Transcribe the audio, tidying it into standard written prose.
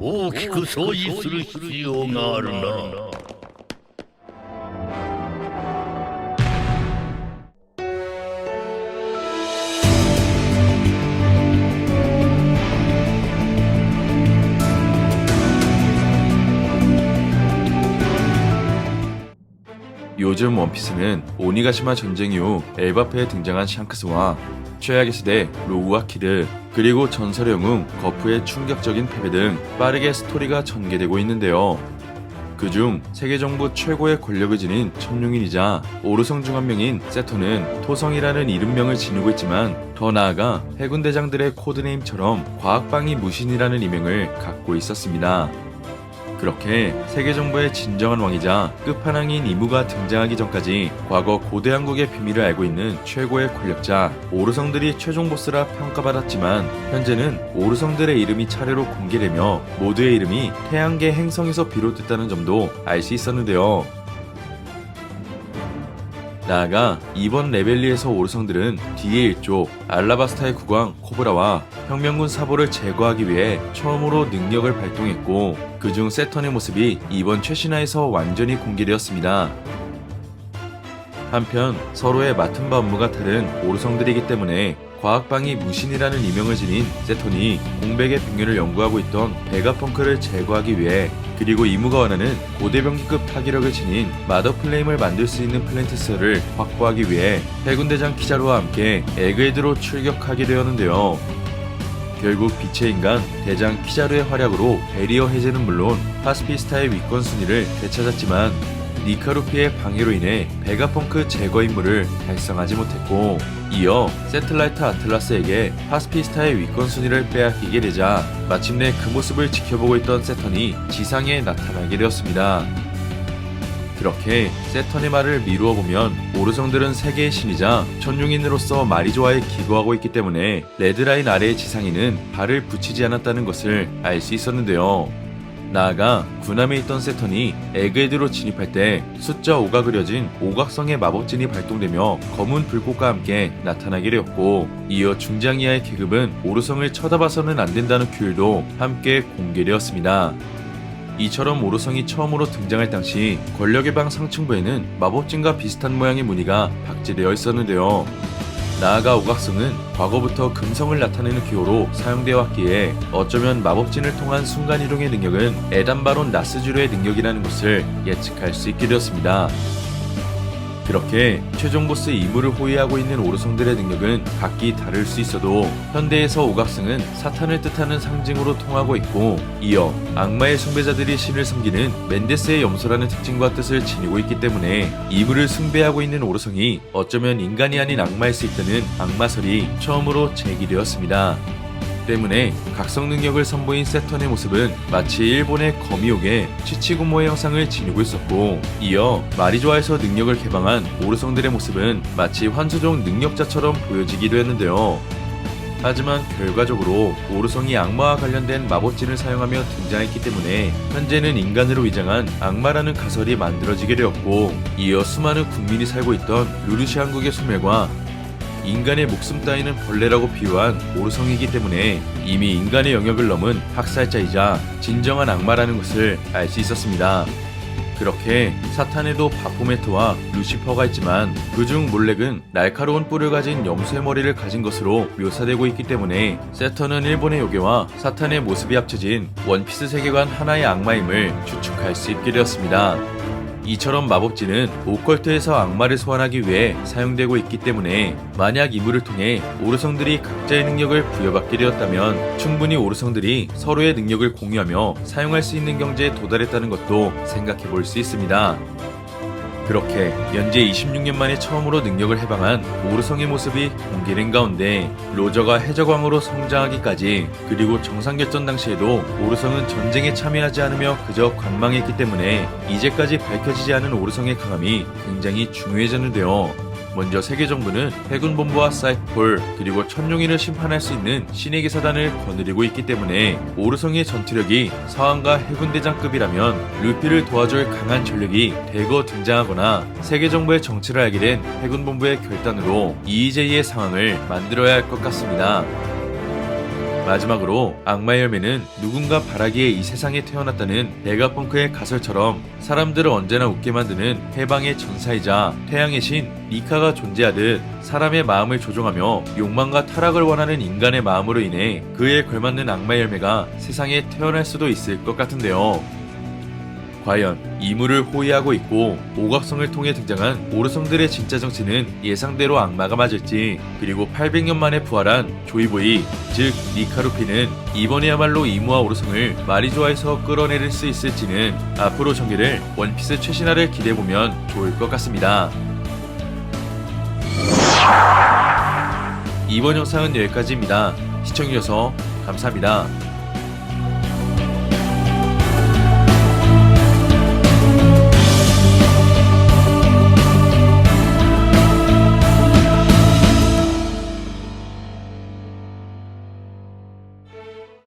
大きく掃除する必要があるな。요즘 원피스는 오니가시마 전쟁 이후 엘바페에 등장한 샹크스와 최악의 세대 로우와 키드, 그리고 전설의 영웅 거프의 충격적인 패배 등 빠르게 스토리가 전개되고 있는데요. 그중 세계정부 최고의 권력을 지닌 천룡인이자 오르성 중 한 명인 세토는 토성이라는 이름명을 지니고 있지만 더 나아가 해군대장들의 코드네임처럼 과학방위 무신이라는 이명을 갖고 있었습니다. 그렇게 세계정부의 진정한 왕이자 끝판왕인 이무가 등장하기 전까지 과거 고대 한국의 비밀을 알고 있는 최고의 권력자 오르성들이 최종 보스라 평가받았지만 현재는 오르성들의 이름이 차례로 공개되며 모두의 이름이 태양계 행성에서 비롯됐다는 점도 알 수 있었는데요. 나아가 이번 레벨리에서 오르성들은 뒤의 일족 알라바스타의 국왕 코브라와 혁명군 사보를 제거하기 위해 처음으로 능력을 발동했고, 그중 세턴의 모습이 이번 최신화에서 완전히 공개되었습니다. 한편 서로의 맡은 바 업무가 다른 오르성들이기 때문에 과학방위 무신이라는 이명을 지닌 세턴이 공백의 백년을 연구하고 있던 베가펑크를 제거하기 위해, 그리고 이무가 원하는 고대병기급 타기력을 지닌 마더플레임을 만들 수 있는 플랜티스를 확보하기 위해 해군대장 키자루와 함께 에그헤드로 출격하게 되었는데요. 결국 빛의 인간 대장 키자루의 활약으로 베리어 해제는 물론 파스피스타의 위권 순위를 되찾았지만 니카루피의 방해로 인해 베가펑크 제거 임무를 달성하지 못했고, 이어 세틀라이트 아틀라스에게 파스피스타의 위권 순위를 빼앗기게 되자 마침내 그 모습을 지켜보고 있던 세턴이 지상에 나타나게 되었습니다. 그렇게 세턴의 말을 미루어 보면 오르성들은 세계의 신이자 천룡인으로서 마리조아에 기거하고 있기 때문에 레드라인 아래의 지상에는 발을 붙이지 않았다는 것을 알 수 있었는데요. 나아가 군함에 있던 세턴이 에그헤드로 진입할 때 숫자 5가 그려진 오각성의 마법진이 발동되며 검은 불꽃과 함께 나타나게 되었고, 이어 중장 이하의 계급은 오르성을 쳐다봐서는 안 된다는 규율도 함께 공개되었습니다. 이처럼 오르성이 처음으로 등장할 당시 권력의 방 상층부에는 마법진과 비슷한 모양의 무늬가 박제되어 있었는데요. 나아가 오각성은 과거부터 금성을 나타내는 기호로 사용되어 왔기에 어쩌면 마법진을 통한 순간이동의 능력은 에단바론 나스주르의 능력이라는 것을 예측할 수 있게 되었습니다. 그렇게 최종 보스 이무를 호위하고 있는 오르성들의 능력은 각기 다를 수 있어도 현대에서 오각성은 사탄을 뜻하는 상징으로 통하고 있고, 이어 악마의 숭배자들이 신을 섬기는 멘데스의 염소라는 특징과 뜻을 지니고 있기 때문에 이무를 숭배하고 있는 오르성이 어쩌면 인간이 아닌 악마일 수 있다는 악마설이 처음으로 제기되었습니다. 때문에 각성 능력을 선보인 세턴의 모습은 마치 일본의 거미옥의 치치구모의 형상을 지니고 있었고, 이어 마리조아에서 능력을 개방한 오르성들의 모습은 마치 환수종 능력자처럼 보여지기도 했는데요. 하지만 결과적으로 오르성이 악마와 관련된 마법진을 사용하며 등장했기 때문에 현재는 인간으로 위장한 악마라는 가설이 만들어지게 되었고, 이어 수많은 국민이 살고 있던 루르시안국의 소멸과 인간의 목숨 따위는 벌레라고 비유한 오르성이기 때문에 이미 인간의 영역을 넘은 학살자이자 진정한 악마라는 것을 알 수 있었습니다. 그렇게 사탄에도 바포메트와 루시퍼가 있지만 그중 몰렉은 날카로운 뿔을 가진 염소의 머리를 가진 것으로 묘사되고 있기 때문에 세턴은 일본의 요괴와 사탄의 모습이 합쳐진 원피스 세계관 하나의 악마임을 추측할 수 있게 되었습니다. 이처럼 마법진은 오컬트에서 악마를 소환하기 위해 사용되고 있기 때문에 만약 이무를 통해 오르성들이 각자의 능력을 부여받게 되었다면 충분히 오르성들이 서로의 능력을 공유하며 사용할 수 있는 경지에 도달했다는 것도 생각해 볼 수 있습니다. 그렇게 연재 26년 만에 처음으로 능력을 해방한 오르성의 모습이 공개된 가운데 로저가 해적왕으로 성장하기까지, 그리고 정상결전 당시에도 오르성은 전쟁에 참여하지 않으며 그저 관망했기 때문에 이제까지 밝혀지지 않은 오르성의 강함이 굉장히 중요해졌는데요. 먼저 세계정부는 해군본부와 사이코폴 그리고 천룡인을 심판할 수 있는 신의 기사단을 거느리고 있기 때문에 오르성의 전투력이 서한과 해군대장급이라면 루피를 도와줄 강한 전력이 대거 등장하거나 세계정부의 정치를 알게 된 해군본부의 결단으로 EEJ의 상황을 만들어야 할 것 같습니다. 마지막으로 악마의 열매는 누군가 바라기에 이 세상에 태어났다는 베가펑크의 가설처럼 사람들을 언제나 웃게 만드는 해방의 전사이자 태양의 신 니카가 존재하듯 사람의 마음을 조종하며 욕망과 타락을 원하는 인간의 마음으로 인해 그에 걸맞는 악마의 열매가 세상에 태어날 수도 있을 것 같은데요. 과연 이물을 호위하고 있고 오각성을 통해 등장한 오르성들의 진짜 정체는 예상대로 악마가 맞을지, 그리고 800년 만에 부활한 조이보이 즉 니카루피는 이번에야말로 이무와 오르성을 마리조아에서 끌어내릴 수 있을지는 앞으로 전개될 원피스 최신화를 기대해보면 좋을 것 같습니다. 이번 영상은 여기까지입니다. 시청해주셔서 감사합니다.